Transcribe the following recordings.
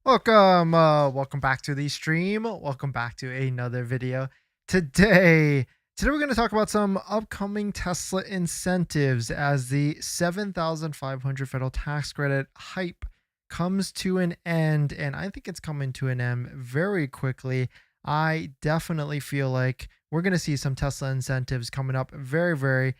Welcome back to the stream. Welcome back to another video. Today we're going to talk about some upcoming Tesla incentives as the 7,500 federal tax credit hype comes to an end, and I think it's coming to an end very quickly. I definitely feel like we're going to see some Tesla incentives coming up very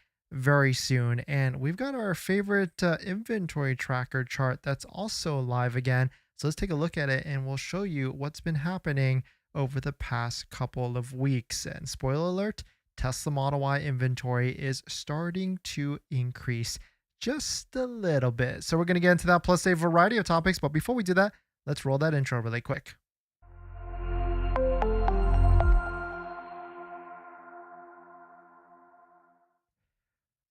soon, and we've got our favorite inventory tracker chart that's also live again. So let's take a look at it and we'll show you what's been happening over the past couple of weeks. And spoiler alert, Tesla Model Y inventory is starting to increase just a little bit. So we're going to get into that plus a variety of topics. But before we do that, let's roll that intro really quick.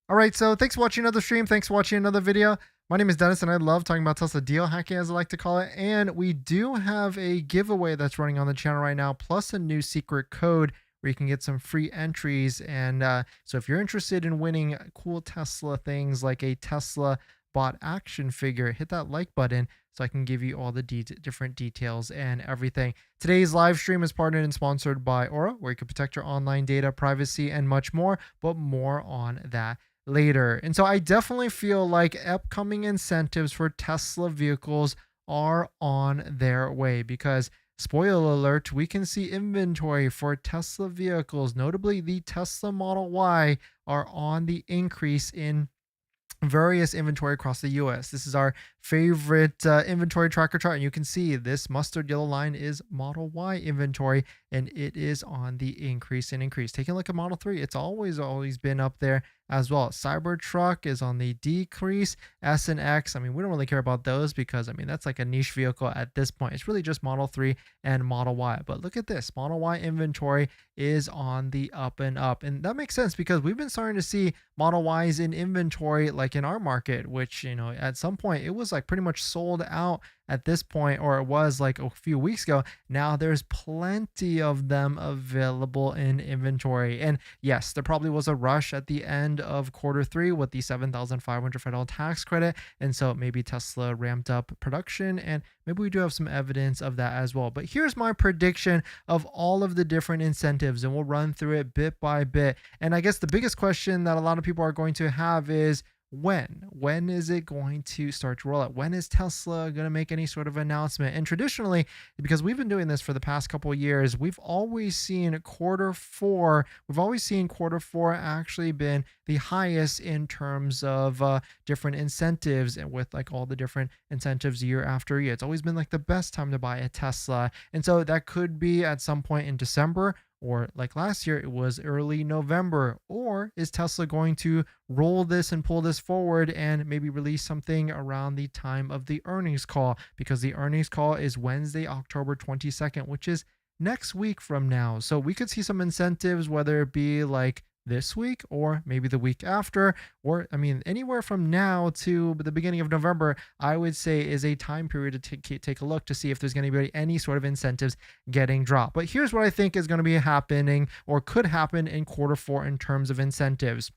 All right, so thanks for watching another stream. Thanks for watching another video. My name is Dennis, and I love talking about Tesla deal hacking, as I like to call it. And we do have a giveaway that's running on the channel right now, plus a new secret code where you can get some free entries. And so if you're interested in winning cool Tesla things like a Tesla bot action figure, hit that like button so I can give you all the different details and everything. Today's live stream is partnered and sponsored by Aura, where you can protect your online data, privacy, and much more, but more on that later. And so I definitely feel like upcoming incentives for Tesla vehicles are on their way because, spoiler alert, we can see inventory for Tesla vehicles, notably the Tesla Model Y, are on the increase in various inventory across the US. This is our favorite inventory tracker chart, and you can see this mustard yellow line is Model Y inventory, and it is on the increase. Taking a look at Model 3, it's always been up there as well. Cybertruck is on the decrease. S and X, I mean, we don't really care about those because, I mean, that's like a niche vehicle at this point. It's really just Model 3 and Model Y. But look at this, Model Y inventory is on the up and up. And that makes sense because we've been starting to see Model Ys in inventory like in our market, which, you know, at some point it was like pretty much sold out at this point, or it was like a few weeks ago. Now there's plenty of them available in inventory. And yes, there probably was a rush at the end of Q3 with the 7,500 federal tax credit. And so maybe Tesla ramped up production, and maybe we do have some evidence of that as well. But here's my prediction of all of the different incentives, and we'll run through it bit by bit. And I guess the biggest question that a lot of people are going to have is, when is it going to start to roll out? When is Tesla going to make any sort of announcement? And traditionally, because we've been doing this for the past couple of years, we've always seen Q4 actually been the highest in terms of different incentives, and with like all the different incentives year after year. It's always been like the best time to buy a Tesla. And so that could be at some point in December, or like last year, it was early November. Or is Tesla going to roll this and pull this forward and maybe release something around the time of the earnings call? Because the earnings call is Wednesday, October 22nd, which is next week from now. So we could see some incentives, whether it be like this week or maybe the week after, or I mean, anywhere from now to the beginning of November, I would say is a time period to take a look to see if there's going to be any sort of incentives getting dropped. But here's what I think is going to be happening or could happen in Q4 in terms of incentives.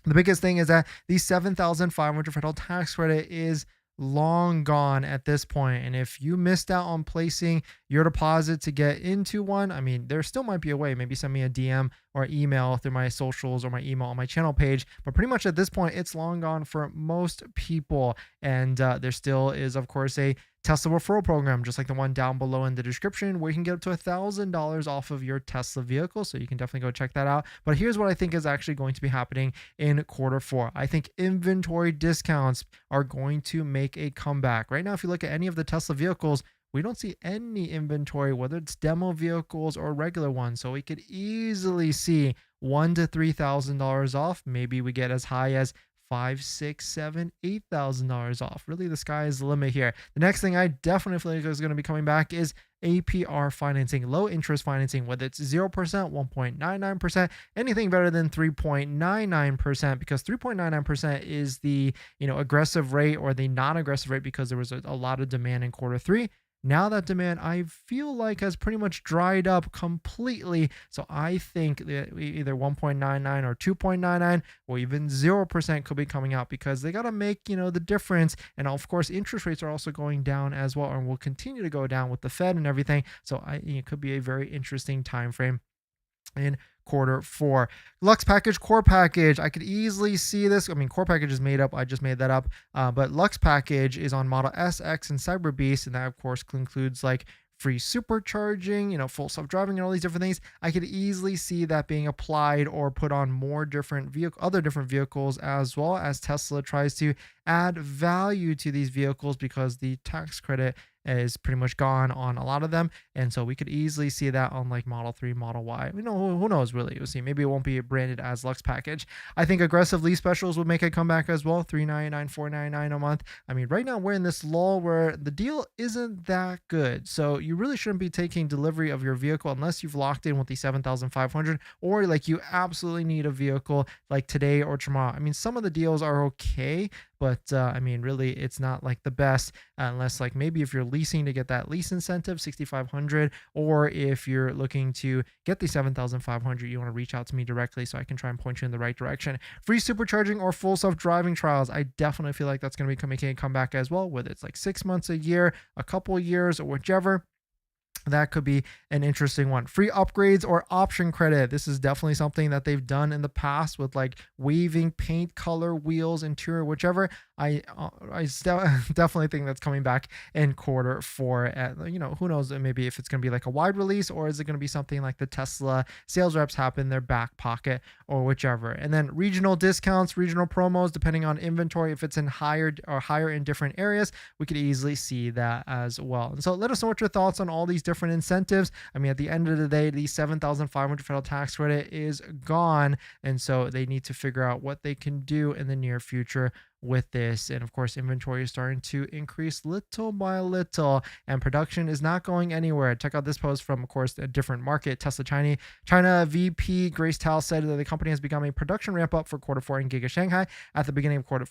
The biggest thing is that the 7,500 federal tax credit is long gone at this point. And if you missed out on placing your deposit to get into one, I mean, there still might be a way. Maybe send me a DM or email through my socials or my email on my channel page. But pretty much at this point, it's long gone for most people. And there still is, of course, a Tesla referral program, just like the one down below in the description, where you can get up to $1,000 off of your Tesla vehicle. So you can definitely go check that out. But here's what I think is actually going to be happening in Q4. I think inventory discounts are going to make a comeback. Right now, if you look at any of the Tesla vehicles, we don't see any inventory, whether it's demo vehicles or regular ones. So we could easily see $1,000 to $3,000 off. Maybe we get as high as $5,000, $6,000, $7,000, $8,000 off. Really, the sky is the limit here. The next thing I definitely feel like is going to be coming back is APR financing, low interest financing, whether it's 0%, 1.99%, anything better than 3.99%, because 3.99% is the aggressive rate or the non-aggressive rate, because there was a lot of demand in Q3. Now that demand, I feel like, has pretty much dried up completely. So I think that either 1.99 or 2.99 or even 0% could be coming out, because they got to make, the difference. And of course, interest rates are also going down as well, and will continue to go down with the Fed and everything. So it could be a very interesting time frame in quarter 4. Lux package, core package, I could easily see this. I mean, core package is made up, I just made that up. But Lux package is on Model S, X, and Cyber Beast, and that of course includes like free supercharging, full self-driving, and all these different things. I could easily see that being applied or put on more different other different vehicles, as well as Tesla tries to add value to these vehicles, because the tax credit is pretty much gone on a lot of them. And so we could easily see that on like Model 3, Model Y. Who knows really? We'll see. Maybe it won't be branded as Lux package. I think aggressive lease specials would make a comeback as well. $399, $499 a month. I mean, right now we're in this lull where the deal isn't that good. So you really shouldn't be taking delivery of your vehicle unless you've locked in with the 7,500, or like you absolutely need a vehicle like today or tomorrow. I mean, some of the deals are okay, but I mean, really, it's not like the best, unless like maybe if you're leasing to get that lease incentive, 6,500, or if you're looking to get the 7,500, you want to reach out to me directly so I can try and point you in the right direction. Free supercharging or full self-driving trials, I definitely feel like that's going to be making a comeback as well, whether it's like 6 months, a year, a couple of years, or whichever. That could be an interesting one. Free upgrades or option credit. This is definitely something that they've done in the past with like waving paint color, wheels, interior, whichever. I definitely think that's coming back in quarter 4. Who knows? Maybe if it's going to be like a wide release, or is it going to be something like the Tesla sales reps have in their back pocket, or whichever. And then regional discounts, regional promos, depending on inventory. If it's in higher in different areas, we could easily see that as well. And so let us know what your thoughts on all these different incentives. I mean, at the end of the day, the 7,500 federal tax credit is gone, and so they need to figure out what they can do in the near future with this. And of course, inventory is starting to increase little by little, and production is not going anywhere. Check out this post from, of course, a different market. Tesla China VP Grace Tao said that the company has begun a production ramp up for quarter 4 in Giga Shanghai. At the beginning of quarter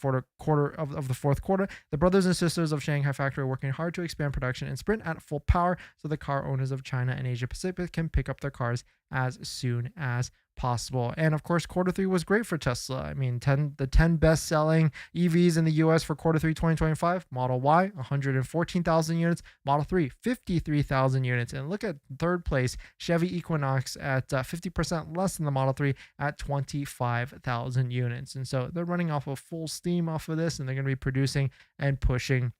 of the fourth quarter, the brothers and sisters of Shanghai factory are working hard to expand production and sprint at full power, so the car owners of China and Asia Pacific can pick up their cars as soon as possible. And of course, quarter 3 was great for Tesla. I mean, the 10 best selling EVs in the US for quarter 3 2025: Model Y 114,000 units, Model 3 53,000 units, and look at third place, Chevy Equinox at 50% less than the Model 3 at 25,000 units. And so they're running off of full steam off of this, and they're going to be producing and pushing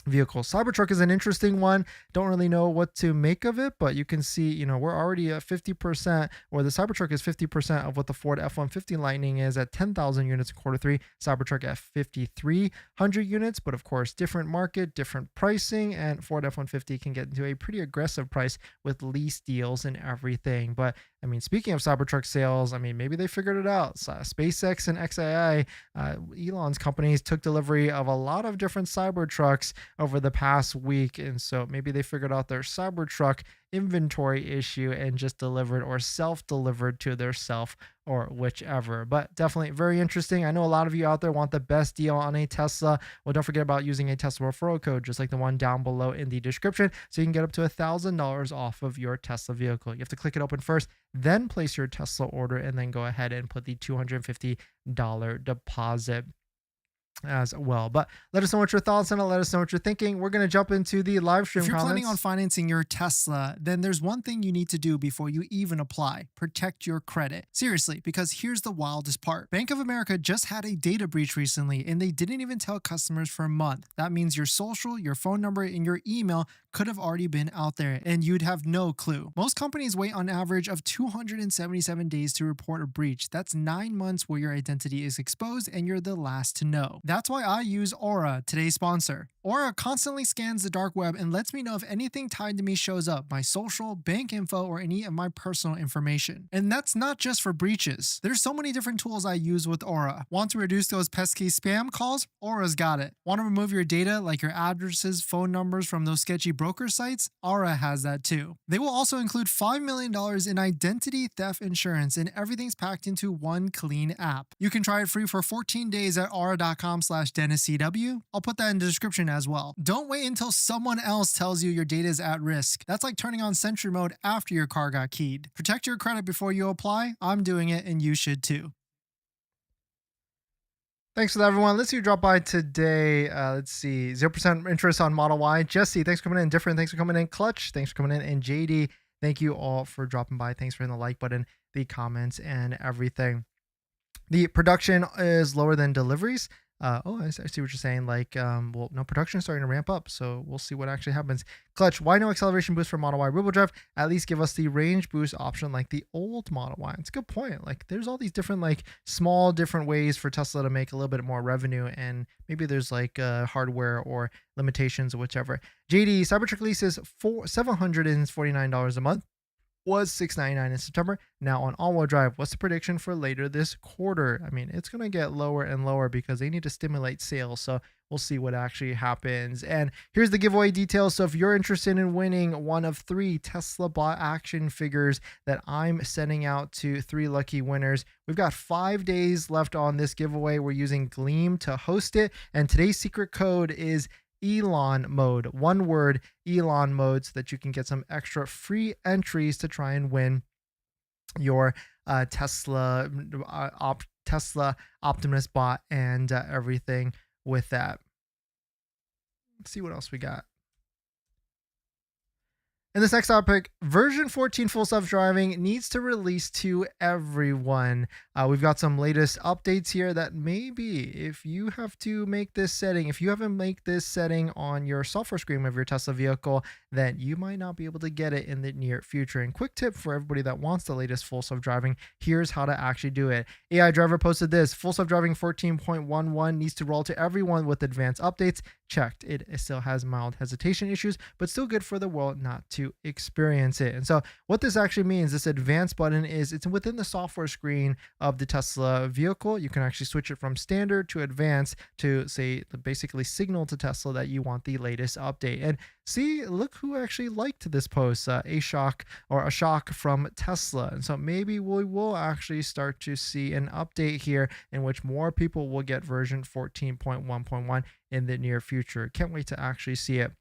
vehicles. Cybertruck is an interesting one. Don't really know what to make of it, but you can see, we're already at 50%, or the Cybertruck is 50% of what the Ford F-150 Lightning is at 10,000 units in quarter 3. Cybertruck at 5,300 units, but of course, different market, different pricing, and Ford F-150 can get into a pretty aggressive price with lease deals and everything. But I mean, speaking of Cybertruck sales, I mean, maybe they figured it out. SpaceX and XAI, Elon's companies, took delivery of a lot of different Cybertrucks over the past week. And so maybe they figured out their Cybertruck inventory issue and just delivered or self-delivered to their self, or whichever. But definitely very interesting. I know a lot of you out there want the best deal on a Tesla. Well, don't forget about using a Tesla referral code, just like the one down below in the description, so you can get up to $1,000 off of your Tesla vehicle. You have to click it open first, then place your Tesla order, and then go ahead and put the $250 deposit as well. But let us know what your thoughts on it. Let us know what you're thinking. We're going to jump into the live stream comments. If you're planning on financing your Tesla, then there's one thing you need to do before you even apply: protect your credit. Seriously, because here's the wildest part. Bank of America just had a data breach recently, and they didn't even tell customers for a month. That means your social, your phone number, and your email could have already been out there, and you'd have no clue. Most companies wait on average of 277 days to report a breach. That's 9 months where your identity is exposed and you're the last to know. That's why I use Aura, today's sponsor. Aura constantly scans the dark web and lets me know if anything tied to me shows up: my social, bank info, or any of my personal information. And that's not just for breaches. There's so many different tools I use with Aura. Want to reduce those pesky spam calls? Aura's got it. Want to remove your data, like your addresses, phone numbers, from those sketchy broker sites? Aura has that too. They will also include $5 million in identity theft insurance, and everything's packed into one clean app. You can try it free for 14 days at aura.com. unpluggedperformance.com/DennisCW. I'll put that in the description as well. Don't wait until someone else tells you your data is at risk. That's like turning on Sentry mode after your car got keyed. Protect your credit before you apply. I'm doing it and you should too. Thanks for that, everyone. Let's see who dropped by today. Let's see. 0% interest on Model Y. Jesse, thanks for coming in. Different, thanks for coming in. Clutch, thanks for coming in. And JD, thank you all for dropping by. Thanks for hitting the like button, the comments, and everything. The production is lower than deliveries. I see what you're saying. Like, well, no, production is starting to ramp up, so we'll see what actually happens. Clutch, why no acceleration boost for Model Y Rear-wheel drive? At least give us the range boost option like the old Model Y. It's a good point. Like, there's all these different, like, small different ways for Tesla to make a little bit more revenue, and maybe there's like hardware or limitations or whichever. JD, Cybertruck lease is $749 a month. Was $699 in September. Now on all-wheel drive, what's the prediction for later this quarter? I mean, it's going to get lower and lower because they need to stimulate sales. So we'll see what actually happens. And here's the giveaway details. So if you're interested in winning one of 3 Tesla bot action figures that I'm sending out to 3 lucky winners, we've got 5 days left on this giveaway. We're using Gleam to host it. And today's secret code is Elon mode, one word, Elon mode, so that you can get some extra free entries to try and win your Tesla Optimus bot and everything with that. Let's see what else we got. In this next topic, version 14 full self-driving needs to release to everyone. We've got some latest updates here that maybe if you have to make this setting, if you haven't made this setting on your software screen of your Tesla vehicle, then you might not be able to get it in the near future. And quick tip for everybody that wants the latest full self-driving, here's how to actually do it. AI Driver posted this: full self-driving 14.11 needs to roll to everyone with advanced updates. Checked. It still has mild hesitation issues, but still good for the world not to experience it. And so what this actually means, this advanced button it's within the software screen of the Tesla vehicle. You can actually switch it from standard to advanced to say basically signal to Tesla that you want the latest update. And see, look who actually liked this post, a shock from Tesla. And so maybe we will actually start to see an update here in which more people will get version 14.1.1 in the near future. Can't wait to actually see it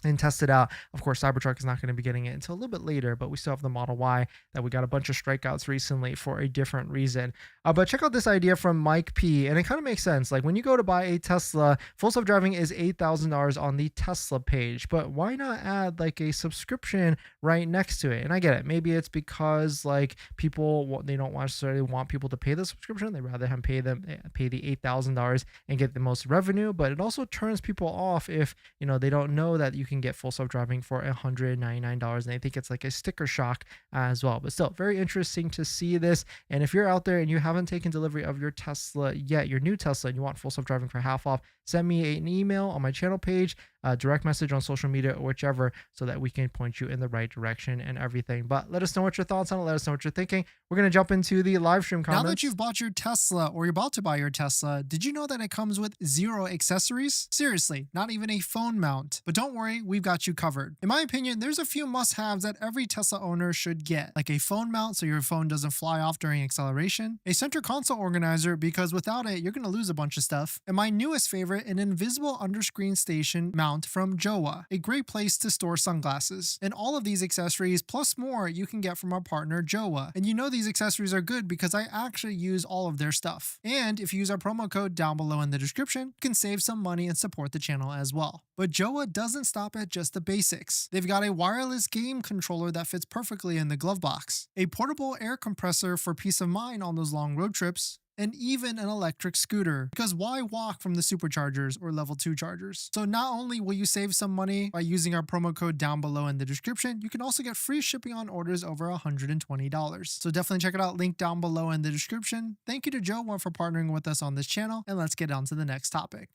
and test it out. Of course, Cybertruck is not going to be getting it until a little bit later, but we still have the Model Y that we got a bunch of strikeouts recently for a different reason. But check out this idea from Mike P. And it kind of makes sense. Like when you go to buy a Tesla, full self-driving is $8,000 on the Tesla page, but why not add like a subscription right next to it? And I get it. Maybe it's because like people, they don't necessarily want people to pay the subscription. They rather have pay the $8,000 and get the most revenue. But it also turns people off if, they don't know that you can get full self-driving for $199 and they think it's like a sticker shock as well. But still, very interesting to see this. And if you're out there and you haven't taken delivery of your Tesla yet, your new Tesla, and you want full self-driving for half off, send me an email on my channel page, direct message on social media or whichever, so that we can point you in the right direction and everything. But let us know what your thoughts on it. Let us know what you're thinking. We're going to jump into the live stream comments. Now that you've bought your Tesla or you're about to buy your Tesla, did you know that it comes with 0 accessories? Seriously, not even a phone mount. But don't worry, we've got you covered. In my opinion, there's a few must-haves that every Tesla owner should get, like a phone mount so your phone doesn't fly off during acceleration, a center console organizer because without it, you're going to lose a bunch of stuff, and my newest favorite, an invisible underscreen station mount from Jowa, a great place to store sunglasses. And all of these accessories plus more you can get from our partner Jowa. And these accessories are good because I actually use all of their stuff. And if you use our promo code down below in the description, you can save some money and support the channel as well. But Jowa doesn't stop at just the basics. They've got a wireless game controller that fits perfectly in the glove box, a portable air compressor for peace of mind on those long road trips, and even an electric scooter, because why walk from the superchargers or level 2 chargers? So not only will you save some money by using our promo code down below in the description, you can also get free shipping on orders over $120. So definitely check it out, link down below in the description. Thank you to Jowa for partnering with us on this channel, and let's get on to the next topic.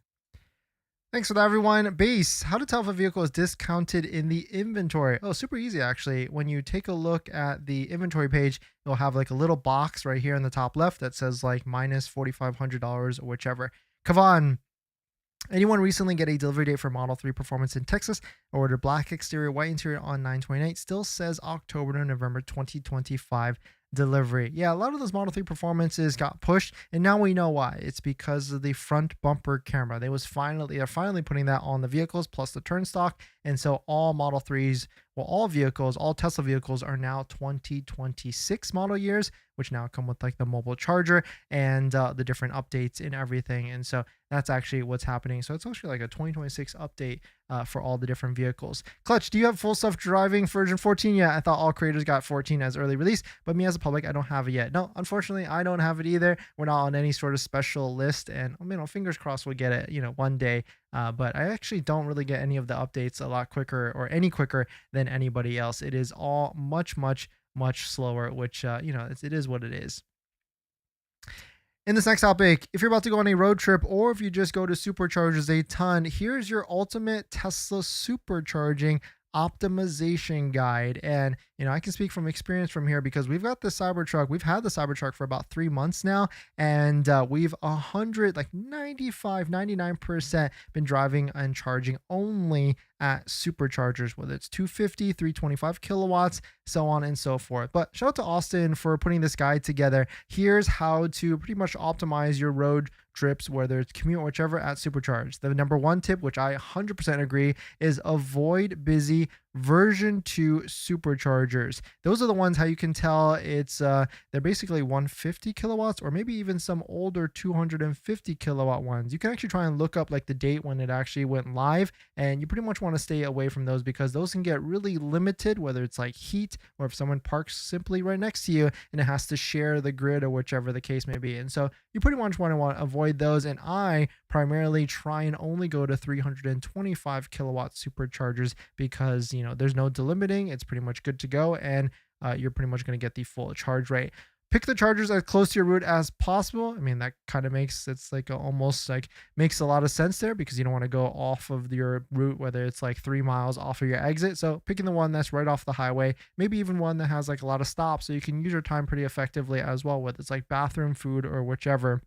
Thanks for that, everyone. Base, how to tell if a vehicle is discounted in the inventory. Oh, super easy, actually. When you take a look at the inventory page, you'll have like a little box right here in the top left that says like minus $4,500 or whichever. Kavan, anyone recently get a delivery date for Model 3 Performance in Texas? Ordered black exterior, white interior on 9/29. Still says October to November 2025 delivery. Yeah, a lot of those Model 3 performances got pushed, and now we know why. It's because of the front bumper camera. They're finally putting that on the vehicles plus the turn stock, and so all Model 3s, well, all vehicles, all Tesla vehicles are now 2026 model years, which now come with like the mobile charger and the different updates and everything. And so that's actually what's happening. So it's actually like a 2026 update for all the different vehicles. Clutch, do you have full self-driving version 14 yet? I thought all creators got 14 as early release, but me as a public, I don't have it yet. No, unfortunately, I don't have it either. We're not on any sort of special list, and fingers crossed we'll get it, one day. But I actually don't really get any of the updates a lot quicker or any quicker than anybody else. It is all much, much, much slower, which, it is what it is. In this next topic, if you're about to go on a road trip or if you just go to superchargers a ton, here's your ultimate Tesla supercharging optimization guide. And I can speak from experience from here because we've got the Cybertruck. We've had the Cybertruck for about 3 months now, and we've 95, 99% been driving and charging only at superchargers, whether it's 250, 325 kilowatts, so on and so forth. But shout out to Austin for putting this guide together. Here's how to pretty much optimize your road trips, whether it's commute or whichever, at supercharge. The number one tip, which I 100% agree, is avoid busy version 2 superchargers. Those are the ones how you can tell it's they're basically 150 kilowatts or maybe even some older 250 kilowatt ones. You can actually try and look up like the date when it actually went live, and you pretty much want to stay away from those because those can get really limited, whether it's like heat or if someone parks simply right next to you and it has to share the grid or whichever the case may be. And so you pretty much want to avoid those, and I primarily try and only go to 325 kilowatt superchargers because there's no delimiting. It's pretty much good to go, and you're pretty much going to get the full charge rate. Pick the chargers as close to your route as possible. That kind of makes almost makes a lot of sense there because you don't want to go off of your route, whether it's like 3 miles off of your exit. So picking the one that's right off the highway, maybe even one that has like a lot of stops, so you can use your time pretty effectively as well, whether it's like bathroom, food, or whichever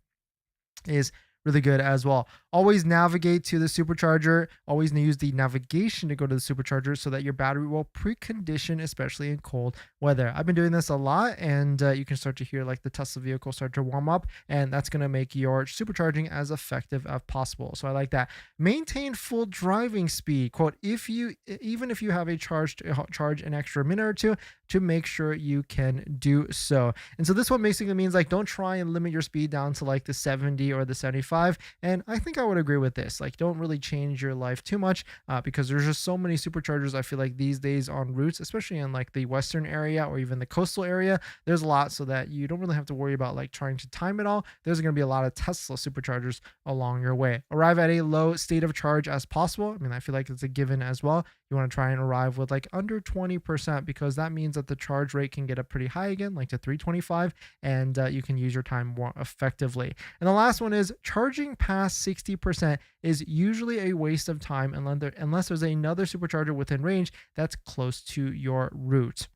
is really good as well. Always navigate to the supercharger. Always use the navigation to go to the supercharger so that your battery will precondition, especially in cold weather. I've been doing this a lot, and you can start to hear like the Tesla vehicle start to warm up, and that's going to make your supercharging as effective as possible. So I like that. Maintain full driving speed. Quote, even if you have a charge an extra minute or two, to make sure you can do so. And so this one basically means like don't try and limit your speed down to like the 70 or the 75. And I think I would agree with this. Like don't really change your life too much because there's just so many superchargers I feel like these days on routes, especially in like the western area or even the coastal area. There's a lot, so that you don't really have to worry about like trying to time it all. There's going to be a lot of Tesla superchargers along your way. Arrive at a low state of charge as possible. I feel like it's a given as well. You want to try and arrive with like under 20% because that means that the charge rate can get up pretty high again, like to 325, and you can use your time more effectively. And the last one is charging past 60% is usually a waste of time unless there's another supercharger within range that's close to your route.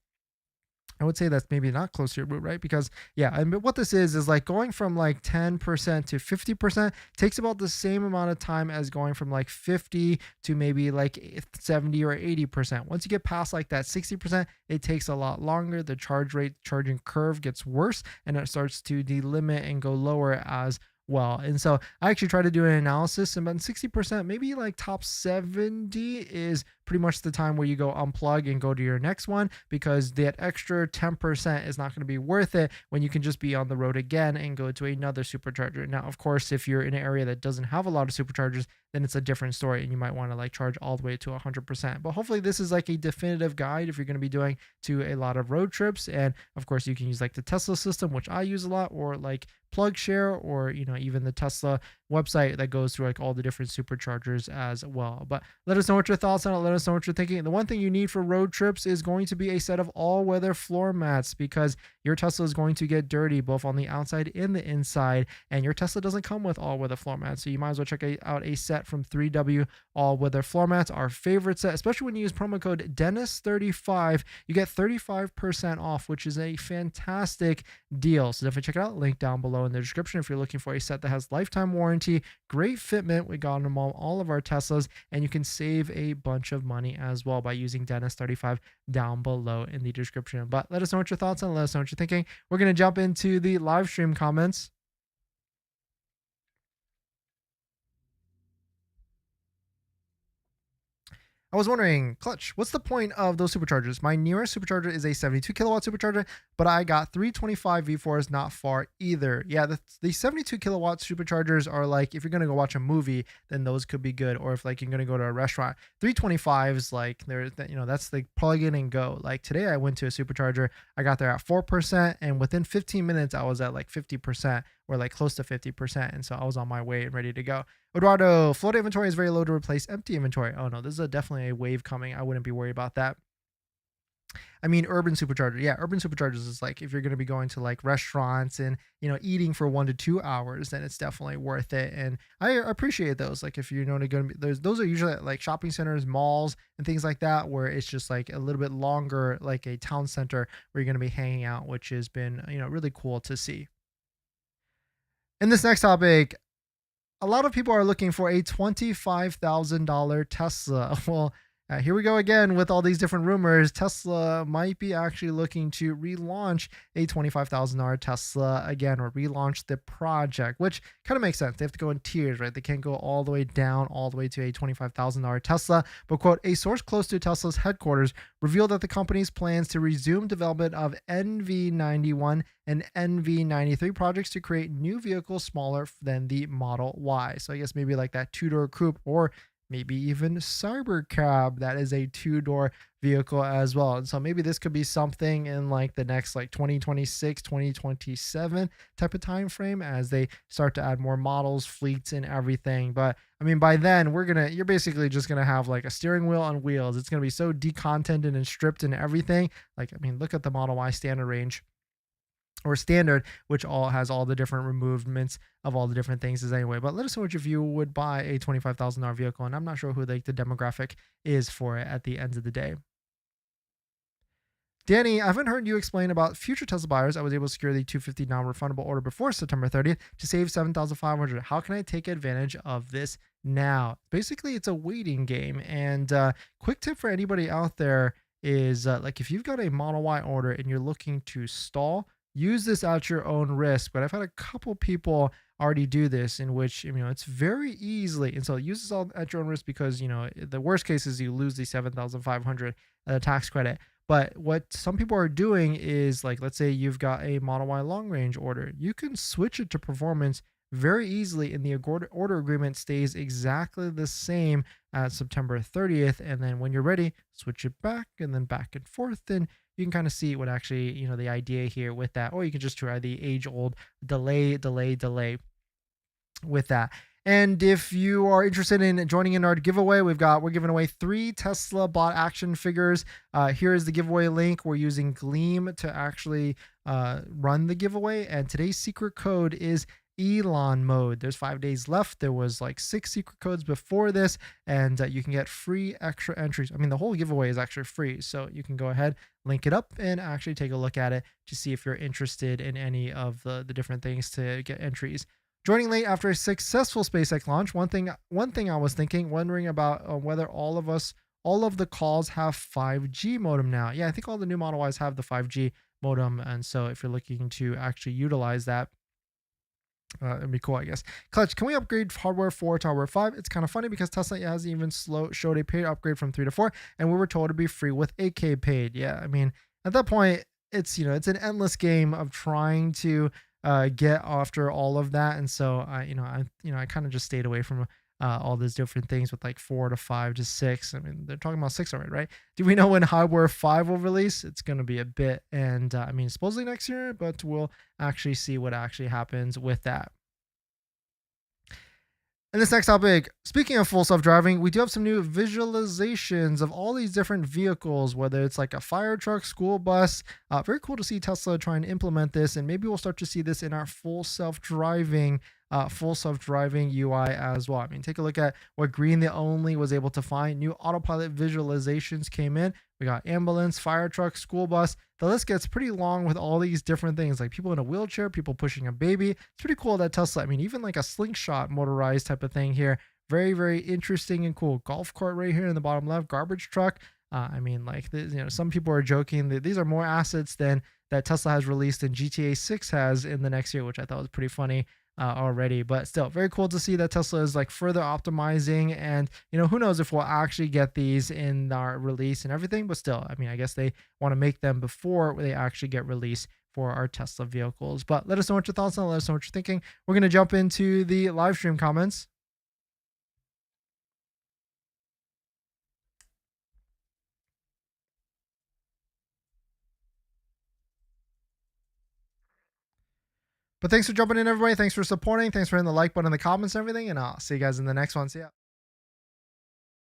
I would say that's maybe not close to your route, right? Because and what this is like going from like 10% to 50% takes about the same amount of time as going from like 50 to maybe like 70 or 80%. Once you get past like that 60%, it takes a lot longer. The charging curve gets worse, and it starts to delimit and go lower as well. And so I actually try to do an analysis, and about 60%, maybe like top 70 is pretty much the time where you go unplug and go to your next one, because that extra 10% is not going to be worth it when you can just be on the road again and go to another supercharger. Now, of course, if you're in an area that doesn't have a lot of superchargers, then it's a different story, and you might want to like charge all the way to 100%. But hopefully this is like a definitive guide if you're going to be doing to a lot of road trips. And of course, you can use like the Tesla system, which I use a lot, or like PlugShare, or even the Tesla website that goes through like all the different superchargers as well. But let us know what your thoughts on it. Let us know what you're thinking. And the one thing you need for road trips is going to be a set of all-weather floor mats, because your Tesla is going to get dirty both on the outside and the inside, and your Tesla doesn't come with all-weather floor mats. So you might as well check out a set from 3W all-weather floor mats, our favorite set. Especially when you use promo code Dennis35, you get 35% off, which is a fantastic deal. So definitely check it out. Link down below in the description if you're looking for a set that has lifetime warranty warranty, great fitment. We got them on all of our Teslas, and you can save a bunch of money as well by using Dennis35 down below in the description. But let us know what your thoughts are. Let us know what you're thinking. We're going to jump into the live stream comments. I was wondering, Clutch, what's the point of those superchargers? My nearest supercharger is a 72 kilowatt supercharger, but I got 325 V4s not far either. Yeah, the 72 kilowatt superchargers are like, if you're going to go watch a movie, then those could be good. Or if like you're going to go to a restaurant, 325s, like that's the plug in and go. Like today I went to a supercharger, I got there at 4%, and within 15 minutes I was at like 50% or like close to 50%. And so I was on my way and ready to go. Eduardo, float inventory is very low to replace empty inventory. Oh no, this is definitely a wave coming. I wouldn't be worried about that. I mean, urban supercharger. Yeah, urban superchargers is like if you're going to be going to like restaurants and eating for 1 to 2 hours, then it's definitely worth it. And I appreciate those. Like if you're going to be those are usually at like shopping centers, malls, and things like that, where it's just like a little bit longer, like a town center where you're going to be hanging out, which has been really cool to see. In this next topic, a lot of people are looking for a $25,000 Tesla. Well, here we go again with all these different rumors. Tesla might be actually looking to relaunch a $25,000 Tesla again, or relaunch the project, which kind of makes sense. They have to go in tiers, right? They can't go all the way down, all the way to a $25,000 Tesla. But quote, a source close to Tesla's headquarters revealed that the company's plans to resume development of NV91 and NV93 projects to create new vehicles smaller than the Model Y. So I guess maybe like that two-door coupe, or maybe even Cybercab that is a two-door vehicle as well. And so maybe this could be something in like the next like 2026, 2027 type of time frame as they start to add more models, fleets, and everything. But I mean, by then you're basically just gonna have like a steering wheel on wheels. It's gonna be so decontented and stripped and everything. Like, I mean, look at the Model Y standard range, or standard, which all has all the different removements of all the different things is anyway. But let us know if you would buy a $25,000 vehicle, and I'm not sure who like the demographic is for it at the end of the day. Danny, I haven't heard you explain about future Tesla buyers. I was able to secure the 250 non-refundable order before September 30th to save 7,500. How can I take advantage of this now? Basically, it's a waiting game. And quick tip for anybody out there is like if you've got a Model Y order and you're looking to stall, use this at your own risk. But I've had a couple people already do this, in which it's very easily, and so use this all at your own risk, because the worst case is you lose the 7,500 tax credit. But what some people are doing is, like, let's say you've got a Model Y long range order, you can switch it to performance very easily, and the order agreement stays exactly the same at September 30th. And then when you're ready, switch it back and then back and forth. And you can kind of see what actually, the idea here with that. Or you can just try the age old delay with that. And if you are interested in joining in our giveaway, we're giving away 3 Tesla bot action figures. Here is the giveaway link. We're using Gleam to actually run the giveaway. And today's secret code is Elon mode. There's 5 days left. There was like 6 secret codes before this, and you can get free extra entries. I mean, the whole giveaway is actually free, so you can go ahead, link it up, and actually take a look at it to see if you're interested in any of the different things to get entries. Joining late after a successful SpaceX launch. One thing I was wondering about whether all of the calls have 5G modem now. Yeah, I think all the new Model Ys have the 5G modem, and so if you're looking to actually utilize that, it'd be cool, I guess. Clutch, can we upgrade hardware 4 to hardware 5? It's kind of funny because Tesla hasn't even showed a paid upgrade from 3 to 4, and we were told to be free with 8K paid. Yeah, I mean, at that point, it's it's an endless game of trying to get after all of that. And so I kind of just stayed away from all those different things with like 4 to 5 to 6. I mean, they're talking about 6 already, right? Do we know when hardware 5 will release? It's going to be a bit, and I mean, supposedly next year, but we'll actually see what actually happens with that. And this next topic, speaking of full self-driving, we do have some new visualizations of all these different vehicles, whether it's like a fire truck, school bus. Very cool to see Tesla try and implement this, and maybe we'll start to see this in our full self-driving UI as well. I mean, take a look at what Green the Only was able to find. New autopilot visualizations came in. We got ambulance, fire truck, school bus. the list gets pretty long with all these different things, like people in a wheelchair, people pushing a baby. It's pretty cool that Tesla, I mean, even like a slingshot motorized type of thing here. Very, very interesting and cool. Golf cart right here in the bottom left, garbage truck. I mean, like, some people are joking that these are more assets than that Tesla has released and GTA 6 has in the next year, which I thought was pretty funny already. But still, very cool to see that Tesla is like further optimizing. And, who knows if we'll actually get these in our release and everything. But still, I mean, I guess they want to make them before they actually get released for our Tesla vehicles. But let us know what your thoughts are. Let us know what you're thinking. We're going to jump into the live stream comments. But thanks for jumping in, everybody. Thanks for supporting. Thanks for hitting the like button in the comments and everything. And I'll see you guys in the next one. See ya.